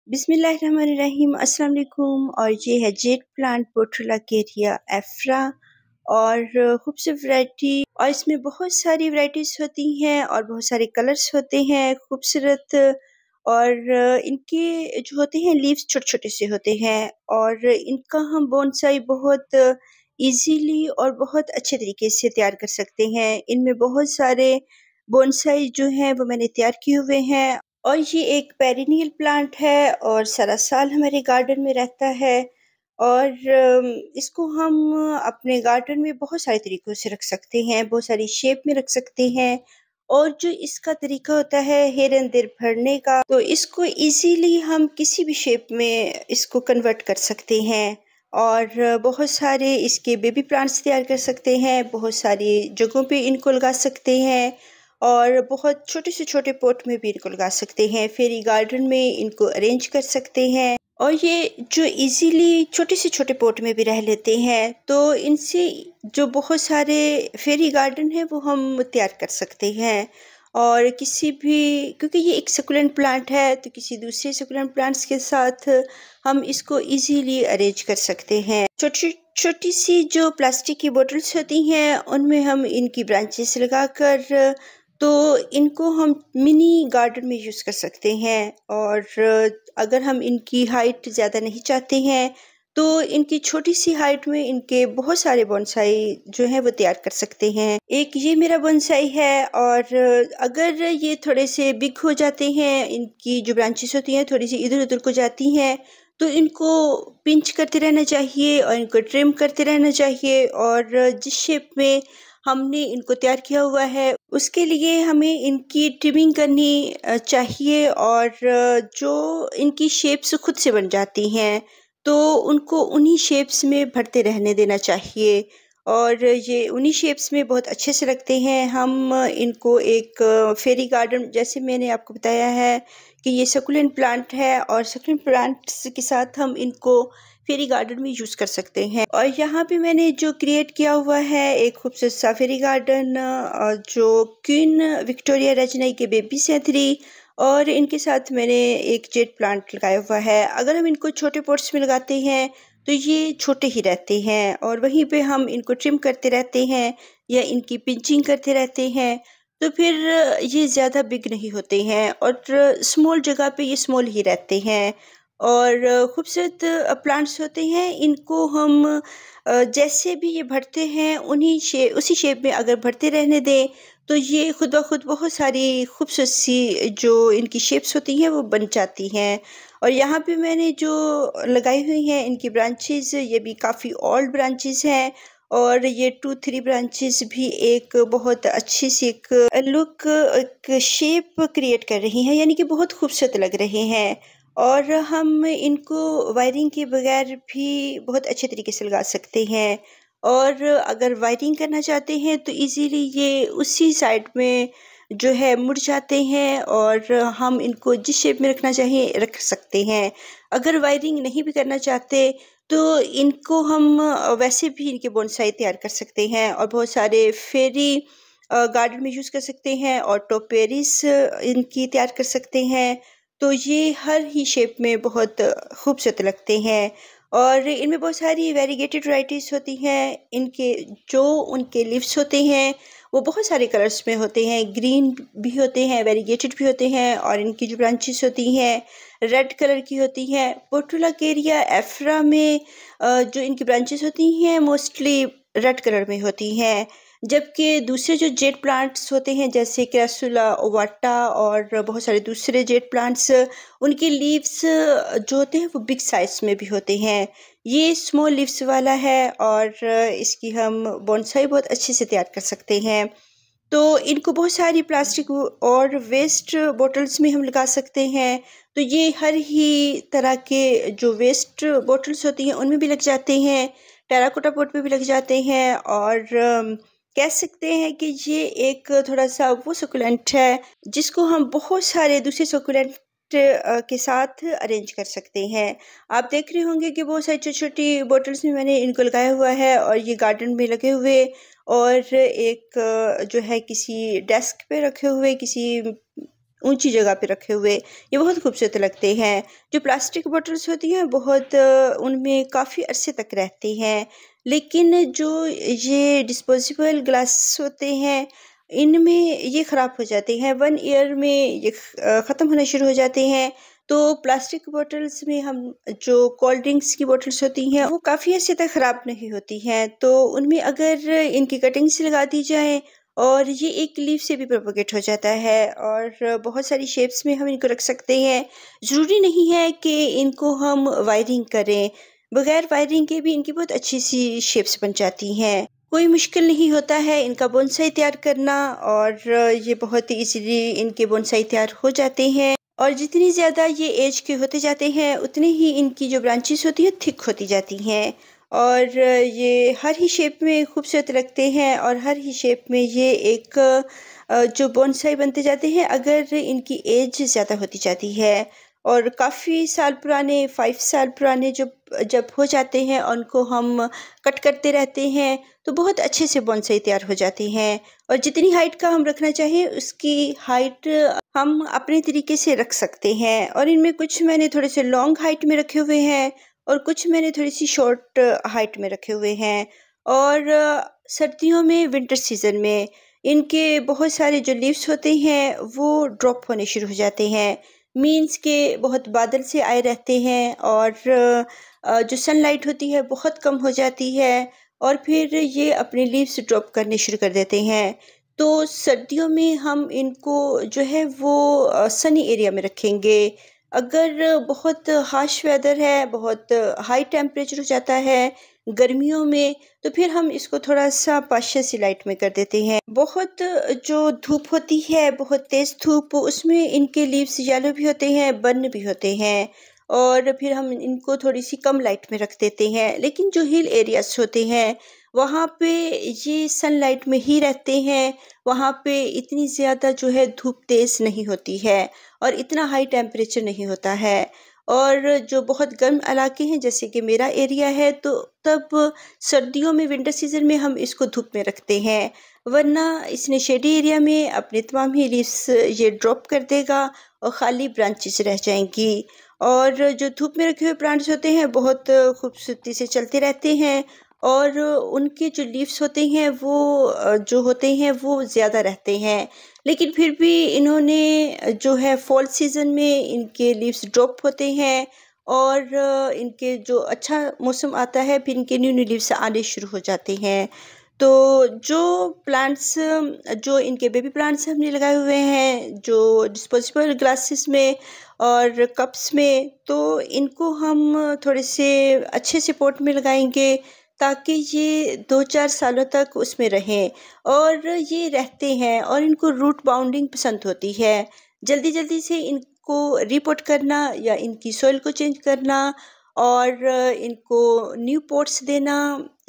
बिस्मिल्लाहिर्रहमानिर्रहीम अस्सलाम वालेकुम। और ये है जेड प्लांट पोर्टुलाकेरिया एफ्रा और खूबसूरत वैरायटी। और इसमें बहुत सारी वैरायटीज़ होती हैं और बहुत सारे कलर्स होते हैं खूबसूरत। और इनके जो होते हैं लीव्स छोटे-छोटे से होते हैं और इनका हम बोनसाई बहुत इजीली और बहुत अच्छे तरीके से तैयार कर सकते हैं। इनमें बहुत सारे बोनसाई जो हैं वो मैंने तैयार किए हुए हैं और ये एक पेरिनियल प्लांट है और सारा साल हमारे गार्डन में रहता है। और इसको हम अपने गार्डन में बहुत सारे तरीक़ों से रख सकते हैं, बहुत सारी शेप में रख सकते हैं। और जो इसका तरीका होता है हियर एंड देयर भरने का, तो इसको इज़िली हम किसी भी शेप में इसको कन्वर्ट कर सकते हैं। और बहुत सारे इसके बेबी प्लांट्स तैयार कर सकते हैं, बहुत सारी जगहों पे इनको लगा सकते हैं और बहुत छोटे से छोटे पॉट में भी इनको लगा सकते हैं। फेरी गार्डन में इनको अरेंज कर सकते हैं और ये जो इजीली छोटे से छोटे पॉट में भी रह लेते हैं, तो इनसे जो बहुत सारे फेरी गार्डन है वो हम तैयार कर सकते हैं। और किसी भी, क्योंकि ये एक सकुलेंट प्लांट है, तो किसी दूसरे सकुलेंट प्लांट्स के साथ हम इसको इजीली अरेंज कर सकते हैं। छोटी छोटी सी जो प्लास्टिक की बोतल्स होती हैं उनमें हम इनकी ब्रांचेस लगाकर तो इनको हम मिनी गार्डन में यूज़ कर सकते हैं। और अगर हम इनकी हाइट ज़्यादा नहीं चाहते हैं तो इनकी छोटी सी हाइट में इनके बहुत सारे बोनसाई जो हैं वो तैयार कर सकते हैं। एक ये मेरा बोनसाई है और अगर ये थोड़े से बिग हो जाते हैं, इनकी जो ब्रांचेस होती हैं थोड़ी सी इधर उधर को जाती हैं, तो इनको पिंच करते रहना चाहिए और इनको ट्रिम करते रहना चाहिए। और जिस शेप में हमने इनको तैयार किया हुआ है उसके लिए हमें इनकी ट्रिमिंग करनी चाहिए। और जो इनकी शेप्स खुद से बन जाती हैं तो उनको उन्हीं शेप्स में भरते रहने देना चाहिए और ये उन्हीं शेप्स में बहुत अच्छे से लगते हैं। हम इनको एक फेरी गार्डन, जैसे मैंने आपको बताया है कि ये सकुलेंट प्लांट है और सकुलेंट प्लांट्स के साथ हम इनको फेरी गार्डन में यूज़ कर सकते हैं। और यहाँ पे मैंने जो क्रिएट किया हुआ है एक खूबसूरत सा फेरी गार्डन, जो क्वीन विक्टोरिया रजनई के बेबीज हैं 3, और इनके साथ मैंने एक जेड प्लांट लगाया हुआ है। अगर हम इनको छोटे पॉट्स में लगाते हैं तो ये छोटे ही रहते हैं और वहीं पे हम इनको ट्रिम करते रहते हैं या इनकी पिंचिंग करते रहते हैं, तो फिर ये ज़्यादा बिग नहीं होते हैं और स्मॉल जगह पे ये स्मॉल ही रहते हैं। और खूबसूरत प्लांट्स होते हैं, इनको हम जैसे भी ये भरते हैं उसी शेप में अगर भरते रहने दें तो ये खुद ब खुद बहुत सारी खूबसूरत सी जो इनकी शेप्स होती हैं वो बन जाती हैं। और यहाँ पे मैंने जो लगाई हुई हैं इनकी ब्रांचेस, ये भी काफ़ी ओल्ड ब्रांचेस हैं और ये 2-3 ब्रांचेस भी एक बहुत अच्छी सी एक लुक, एक शेप क्रिएट कर रही हैं, यानी कि बहुत खूबसूरत लग रहे हैं। और हम इनको वायरिंग के बगैर भी बहुत अच्छे तरीके से लगा सकते हैं। और अगर वायरिंग करना चाहते हैं तो इजीली ये उसी साइड में जो है मुड़ जाते हैं और हम इनको जिस शेप में रखना चाहिए रख सकते हैं। अगर वायरिंग नहीं भी करना चाहते तो इनको हम वैसे भी इनके बोनसाई तैयार कर सकते हैं और बहुत सारे फेरी गार्डन में यूज़ कर सकते हैं और टोपेरिस इनकी तैयार कर सकते हैं। तो ये हर ही शेप में बहुत खूबसूरत लगते हैं और इनमें बहुत सारी वेरीगेटेड वैराइटीज़ होती हैं। इनके जो उनके लीव्स होते हैं वो बहुत सारे कलर्स में होते हैं, ग्रीन भी होते हैं, वेरीगेटेड भी होते हैं और इनकी जो ब्रांचेस होती हैं रेड कलर की होती हैं। पोर्टुलाकेरिया एफ्रा में जो इनकी ब्रांचेस होती हैं मोस्टली रेड कलर में होती हैं, जबकि दूसरे जो जेड प्लांट्स होते हैं जैसे कैसुला ओवाटा और बहुत सारे दूसरे जेड प्लांट्स, उनके लीव्स जो होते हैं वो बिग साइज में भी होते हैं। ये स्मॉल लीव्स वाला है और इसकी हम बोनसाई बहुत अच्छे से तैयार कर सकते हैं। तो इनको बहुत सारी प्लास्टिक और वेस्ट बॉटल्स में हम लगा सकते हैं, तो ये हर ही तरह के जो वेस्ट बॉटल्स होती हैं उनमें भी लग जाते हैं, टेराकोटा पॉट में भी लग जाते हैं। और कह सकते हैं कि ये एक थोड़ा-सा वो सकुलेंट है जिसको हम बहुत सारे दूसरे सकुलेंट के साथ अरेंज कर सकते हैं। आप देख रहे होंगे कि बहुत सारी छोटी-छोटी बॉटल्स में मैंने इनको लगाया हुआ है और ये गार्डन में लगे हुए और एक जो है किसी डेस्क पे रखे हुए, किसी ऊंची जगह पे रखे हुए, ये बहुत खूबसूरत लगते हैं। जो प्लास्टिक बॉटल्स होती हैं बहुत उनमें काफ़ी अरसे तक रहती हैं, लेकिन जो ये डिस्पोजेबल ग्लास होते हैं इनमें ये ख़राब हो जाते हैं, 1 ईयर में ये ख़त्म होना शुरू हो जाते हैं। तो प्लास्टिक बॉटल्स में हम जो कोल्ड ड्रिंक्स की बॉटल्स होती हैं वो काफ़ी हद तक ख़राब नहीं होती हैं, तो उनमें अगर इनकी कटिंग्स लगा दी जाए और ये एक लीफ से भी प्रोपोगेट हो जाता है और बहुत सारी शेप्स में हम इनको रख सकते हैं। ज़रूरी नहीं है कि इनको हम वायरिंग करें, बगैर वायरिंग के भी इनकी बहुत अच्छी सी शेप्स बन जाती हैं। कोई मुश्किल नहीं होता है इनका बोनसाई तैयार करना और ये बहुत ही ईज़िली इनके बोनसाई तैयार हो जाते हैं। और जितनी ज़्यादा ये एज के होते जाते हैं उतनी ही इनकी जो ब्रांचेस होती हैं थिक होती जाती हैं और ये हर ही शेप में खूबसूरत लगते हैं और हर ही शेप में ये एक जो बोनसाई बनते जाते हैं अगर इनकी एज ज़्यादा होती जाती है। और काफ़ी साल पुराने 5 साल पुराने जब हो जाते हैं और उनको हम कट करते रहते हैं तो बहुत अच्छे से बोनसाई तैयार हो जाते हैं। और जितनी हाइट का हम रखना चाहें उसकी हाइट हम अपने तरीके से रख सकते हैं। और इनमें कुछ मैंने थोड़े से लॉन्ग हाइट में रखे हुए हैं और कुछ मैंने थोड़ी सी शॉर्ट हाइट में रखे हुए हैं। और सर्दियों में विंटर सीज़न में इनके बहुत सारे जो लीव्स होते हैं वो ड्रॉप होने शुरू हो जाते हैं, मीन्स के बहुत बादल से आए रहते हैं और जो सनलाइट होती है बहुत कम हो जाती है और फिर ये अपने लीव्स ड्रॉप करने शुरू कर देते हैं। तो सर्दियों में हम इनको जो है वो सनी एरिया में रखेंगे। अगर बहुत हार्श वेदर है, बहुत हाई टेम्परेचर हो जाता है गर्मियों में, तो फिर हम इसको थोड़ा-सा पार्शियल सी लाइट में कर देते हैं। बहुत जो धूप होती है, बहुत तेज़ धूप, उसमें इनके लीव्स येलो भी होते हैं, बर्न भी होते हैं और फिर हम इनको थोड़ी-सी कम लाइट में रख देते हैं। लेकिन जो हिल एरियाज़ होते हैं, वहाँ पे ये सनलाइट में ही रहते हैं, वहाँ पे इतनी ज़्यादा जो है धूप तेज़ नहीं होती है और इतना हाई टेम्परेचर नहीं होता है। और जो बहुत गर्म इलाके हैं जैसे कि मेरा एरिया है तो तब सर्दियों में विंटर सीज़न में हम इसको धूप में रखते हैं, वरना इसने शेडी एरिया में अपने तमाम ही लीव्स ये ड्रॉप कर देगा और ख़ाली ब्रांचेस रह जाएंगी। और जो धूप में रखे हुए प्लांट्स होते हैं बहुत खूबसूरती से चलते रहते हैं और उनके जो लीव्स होते हैं वो जो होते हैं वो ज़्यादा रहते हैं। लेकिन फिर भी इन्होंने जो है फॉल सीज़न में इनके लीव्स ड्रॉप होते हैं और इनके जो अच्छा मौसम आता है फिर इनके न्यू न्यू लीव्स आने शुरू हो जाते हैं। तो जो प्लांट्स जो इनके बेबी प्लांट्स हमने लगाए हुए हैं जो डिस्पोजेबल ग्लासेस में और कप्स में, तो इनको हम थोड़े से अच्छे से पॉट में लगाएंगे ताकि ये 2-4 सालों तक उसमें रहें और ये रहते हैं और इनको रूट बाउंडिंग पसंद होती है। जल्दी-जल्दी से इनको रीपोट करना या इनकी सॉइल को चेंज करना और इनको न्यू पॉट्स देना,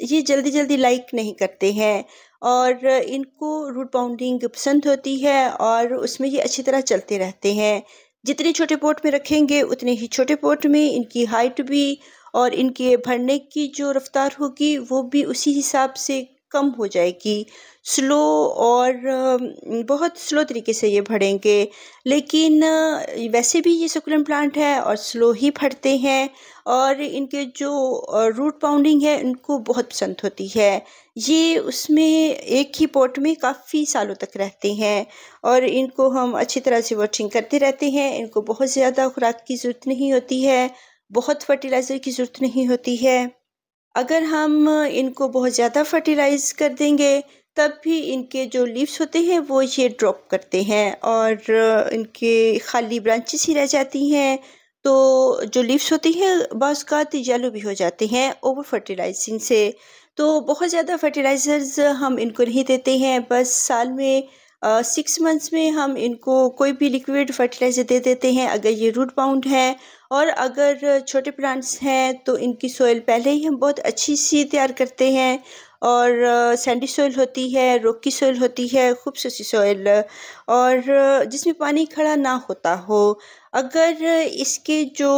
ये जल्दी-जल्दी लाइक नहीं करते हैं और इनको रूट बाउंडिंग पसंद होती है और उसमें ये अच्छी तरह चलते रहते हैं। जितने छोटे पॉट में रखेंगे उतने ही छोटे पॉट में इनकी हाइट भी और इनके बढ़ने की जो रफ्तार होगी वो भी उसी हिसाब से कम हो जाएगी। स्लो और बहुत स्लो तरीके से ये बढ़ेंगे, लेकिन वैसे भी ये सक्युलेंट प्लांट है और स्लो ही बढ़ते हैं और इनके जो रूट बाउंडिंग है इनको बहुत पसंद होती है। ये उसमें एक ही पॉट में काफ़ी सालों तक रहते हैं और इनको हम अच्छी तरह से वाटरिंग करते रहते हैं। इनको बहुत ज़्यादा खुराक की ज़रूरत नहीं होती है, बहुत फर्टिलाइज़र की ज़रूरत नहीं होती है। अगर हम इनको बहुत ज़्यादा फर्टिलाइज़ कर देंगे तब भी इनके जो लीव्स होते हैं वो ये ड्रॉप करते हैं और इनके खाली ब्रांचेस ही रह जाती हैं। तो जो लीव्स होती हैं बाज़ औक़ात येलो भी हो जाते हैं ओवर फर्टिलाइजिंग से। तो बहुत ज़्यादा फर्टिलाइज़र्स हम इनको नहीं देते हैं, बस साल में 6 मंथ्स में हम इनको कोई भी लिक्विड फर्टिलाइज़र दे देते हैं अगर ये रूट बाउंड है। और अगर छोटे प्लांट्स हैं तो इनकी सॉइल पहले ही हम बहुत अच्छी सी तैयार करते हैं और सैंडी सॉइल होती है, रॉकी सॉइल होती है, खूबसूरत सी सॉइल और जिसमें पानी खड़ा ना होता हो। अगर इसके जो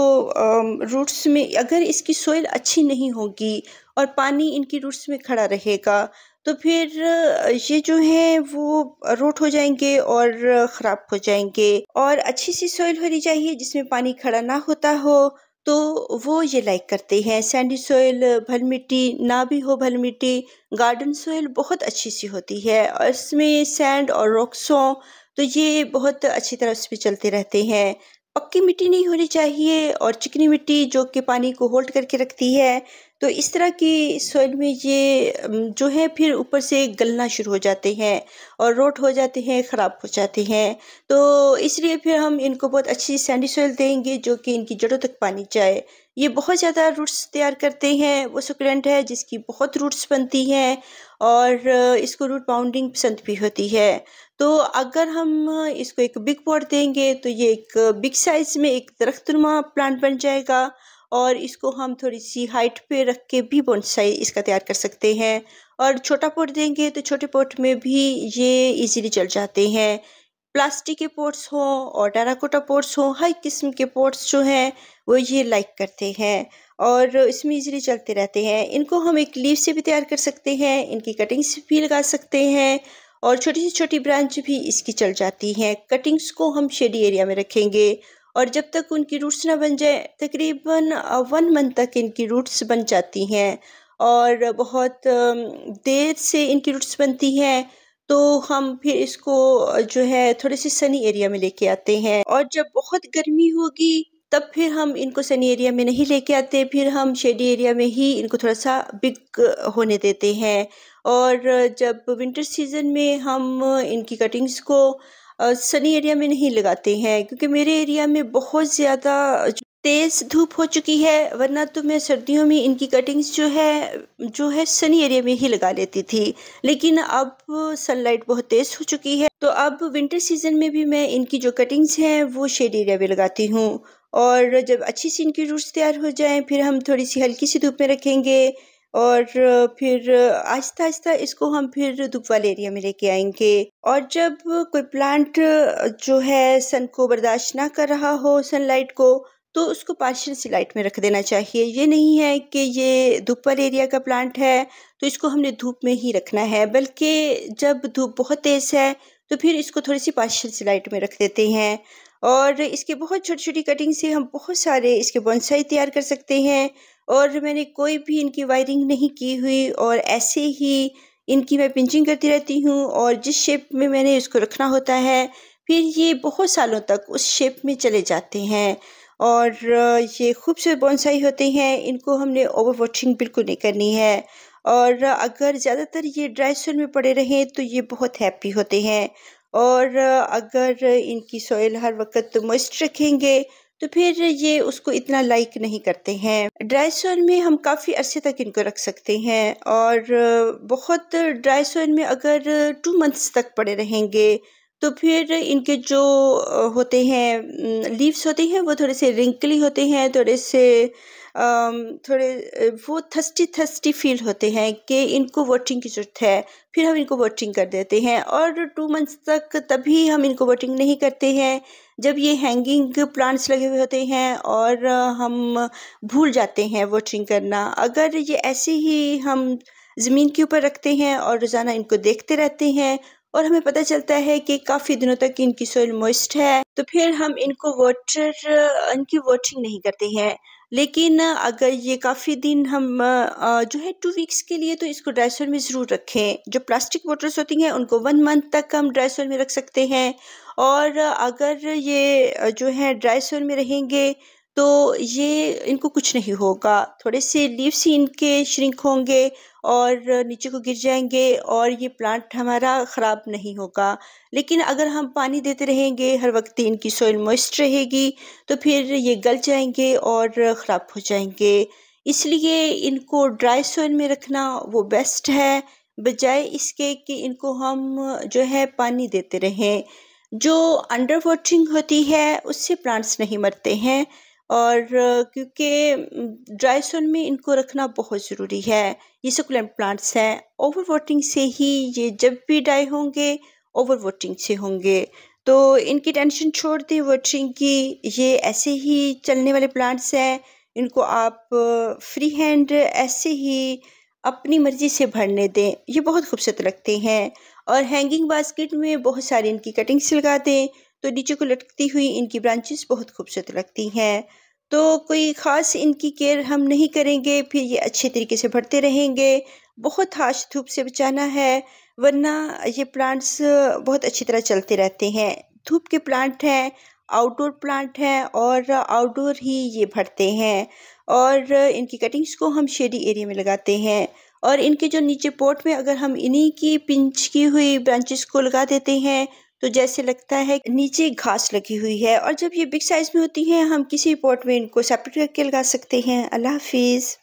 रूट्स में अगर इसकी सॉइल अच्छी नहीं होगी और पानी इनकी रूट्स में खड़ा रहेगा तो फिर ये जो है वो रोट हो जाएँगे और ख़राब हो जाएँगे। और अच्छी सी सॉइल होनी चाहिए जिसमें पानी खड़ा ना होता हो, तो वो ये लाइक करते हैं। सैंडी सॉइल, भल मिट्टी ना भी हो, भल मिट्टी, गार्डन सॉइल बहुत अच्छी सी होती है और इसमें सैंड और रॉक्स हों तो ये बहुत अच्छी तरह उसपे चलते रहते हैं। पक्की मिट्टी नहीं होनी चाहिए और चिकनी मिट्टी जो कि पानी को होल्ड करके रखती है। तो इस तरह की सॉइल में ये जो है फिर ऊपर से गलना शुरू हो जाते हैं और रोट हो जाते हैं, ख़राब हो जाते हैं। तो इसलिए फिर हम इनको बहुत अच्छी सैंडी सॉइल देंगे जो कि इनकी जड़ों तक पानी जाए। ये बहुत ज़्यादा रूट्स तैयार करते हैं, वो सुकुलेंट है जिसकी बहुत रूट्स बनती हैं और इसको रूट बाउंडिंग पसंद भी होती है। तो अगर हम इसको एक बिग पॉट देंगे तो ये एक बिग साइज़ में एक दरख्तनुमा प्लांट बन जाएगा और इसको हम थोड़ी-सी हाइट पे रख के भी बोनसाई इसका तैयार कर सकते हैं। और छोटा पॉट देंगे तो छोटे पॉट में भी ये इज़िली चल जाते हैं। प्लास्टिक के पॉट्स हों और टेराकोटा पॉट्स हों, हर किस्म के पॉट्स जो हैं वो ये लाइक करते हैं और इसमें इज़िली चलते रहते हैं। इनको हम एक लीफ से भी तैयार कर सकते हैं, इनकी कटिंग्स भी लगा सकते हैं और छोटी से छोटी ब्रांच भी इसकी चल जाती हैं। कटिंग्स को हम शेडी एरिया में रखेंगे और जब तक उनकी रूट्स ना बन जाए तकरीबन 1 मंथ तक इनकी रूट्स बन जाती हैं और बहुत देर से इनकी रूट्स बनती हैं। तो हम फिर इसको जो है थोड़े-से सनी एरिया में लेके आते हैं और जब बहुत गर्मी होगी तब फिर हम इनको सनी एरिया में नहीं लेके आते, फिर हम शेडी एरिया में ही इनको थोड़ा-सा बिग होने देते हैं। और जब विंटर सीज़न में हम इनकी कटिंग्स को सनी एरिया में नहीं लगाते हैं क्योंकि मेरे एरिया में बहुत ज़्यादा तेज़ धूप हो चुकी है, वरना तो मैं सर्दियों में इनकी कटिंग्स जो है सनी एरिया में ही लगा लेती थी। लेकिन अब सनलाइट बहुत तेज़ हो चुकी है, तो अब विंटर सीज़न में भी मैं इनकी जो कटिंग्स हैं वो शेड एरिया में लगाती हूँ और जब अच्छी सी इनकी रूट्स तैयार हो जाएँ, फिर हम थोड़ी-सी हल्की सी धूप में रखेंगे और फिर आहिस्ता-आहिस्ता इसको हम फिर धूप वाले एरिया में लेके आएँगे। और जब कोई प्लांट जो है सन को बर्दाश्त ना कर रहा हो सनलाइट को, तो उसको पार्शियल सी लाइट में रख देना चाहिए। ये नहीं है कि ये धूप वाले एरिया का प्लांट है, तो इसको हमने धूप में ही रखना है, बल्कि जब धूप बहुत तेज़ है, तो फिर इसको थोड़ी-सी पार्शियल सी लाइट में रख देते हैं। और इसकी बहुत छोटी-छोटी कटिंग से हम बहुत सारे इसके बोनसाई तैयार कर सकते हैं और मैंने कोई भी इनकी वायरिंग नहीं की हुई और ऐसे ही इनकी मैं पिंचिंग करती रहती हूँ और जिस शेप में मैंने इसको रखना होता है, फिर ये बहुत सालों तक उस शेप में चले जाते हैं और ये खूबसूरत बोनसाई होते हैं। इनको हमने ओवर वाटरिंग बिल्कुल नहीं करनी है और अगर ज़्यादातर ये ड्राई सॉइल में पड़े रहें तो ये बहुत हैप्पी होते हैं और अगर इनकी सॉइल हर वक़्त मॉइस्ट रखेंगे तो फिर ये उसको इतना लाइक नहीं करते हैं। ड्राई सॉइल में हम काफ़ी अरसे तक इनको रख सकते हैं और बहुत ड्राई सॉइल में अगर 2 मंथ्स तक पड़े रहेंगे तो फिर इनके जो होते हैं लीव्स होते हैं वो थोड़े से रिंकली होते हैं, थोड़े से थोड़े वो थर्स्टी फ़ील होते हैं कि इनको वाटरिंग की ज़रूरत है। फिर हम इनको वाटरिंग कर देते हैं और 2 मंथ्स तक तभी हम इनको वाटरिंग नहीं करते हैं जब ये हैंगिंग प्लांट्स लगे हुए होते हैं और हम भूल जाते हैं वाटरिंग करना। अगर ये ऐसे ही हम ज़मीन के ऊपर रखते हैं और रोज़ाना इनको देखते रहते हैं और हमें पता चलता है कि काफ़ी दिनों तक इनकी सॉइल मॉइस्ट है, तो फिर हम इनकी वाटरिंग नहीं करते हैं। लेकिन अगर ये काफ़ी दिन हम जो है 2 वीक्स के लिए तो इसको ड्राई सॉइल में ज़रूर रखें। जो प्लास्टिक बॉटल्स होती हैं उनको 1 मंथ तक हम ड्राई सॉइल में रख सकते हैं और अगर ये जो है ड्राई सॉइल में रहेंगे तो ये इनको कुछ नहीं होगा। थोड़े से लीव्स ही इनके श्रिंक होंगे और नीचे को गिर जाएँगे और ये प्लांट हमारा ख़राब नहीं होगा। लेकिन अगर हम पानी देते रहेंगे, हर वक़्त इनकी सॉइल मॉइस्ट रहेगी, तो फिर ये गल जाएँगे और ख़राब हो जाएँगे। इसलिए इनको ड्राई सॉइल में रखना वो बेस्ट है, बजाए इसके कि इनको हम जो है पानी देते रहें। जो अंडर वाटरिंग होती है, उससे प्लांट्स नहीं मरते हैं और क्योंकि ड्राई सॉइल में इनको रखना बहुत ज़रूरी है। ये सक्युलेंट प्लांट्स हैं, ओवर वाटरिंग से ही ये जब भी डाई होंगे, ओवर वाटरिंग से होंगे। तो इनकी टेंशन छोड़ दें वाटरिंग की, ये ऐसे ही चलने वाले प्लांट्स हैं। इनको आप फ्री हैंड ऐसे ही अपनी मर्ज़ी से भरने दें। ये बहुत खूबसूरत लगते हैं। और हैंगिंग बास्केट में बहुत सारी इनकी कटिंग्स लगा दें, तो नीचे को लटकती हुई इनकी ब्रांचेस बहुत खूबसूरत लगती हैं। तो कोई ख़ास इनकी केयर हम नहीं करेंगे, फिर ये अच्छे तरीके से बढ़ते रहेंगे। बहुत हार्श धूप से बचाना है, वरना ये प्लांट्स बहुत अच्छी तरह चलते रहते हैं। धूप के प्लांट हैं, आउटडोर प्लांट हैं और आउटडोर ही ये बढ़ते हैं। और इनकी कटिंग्स को हम शेडी एरिया में लगाते हैं। और इनके जो नीचे पॉट में अगर हम इन्हीं की पिंच की हुई ब्रांचेस को लगा देते हैं, तो जैसे लगता है नीचे घास लगी हुई है। और जब ये बिग साइज़ में होती हैं, हम किसी पॉट में इनको सेपरेट करके लगा सकते हैं। अल्लाह हाफिज़।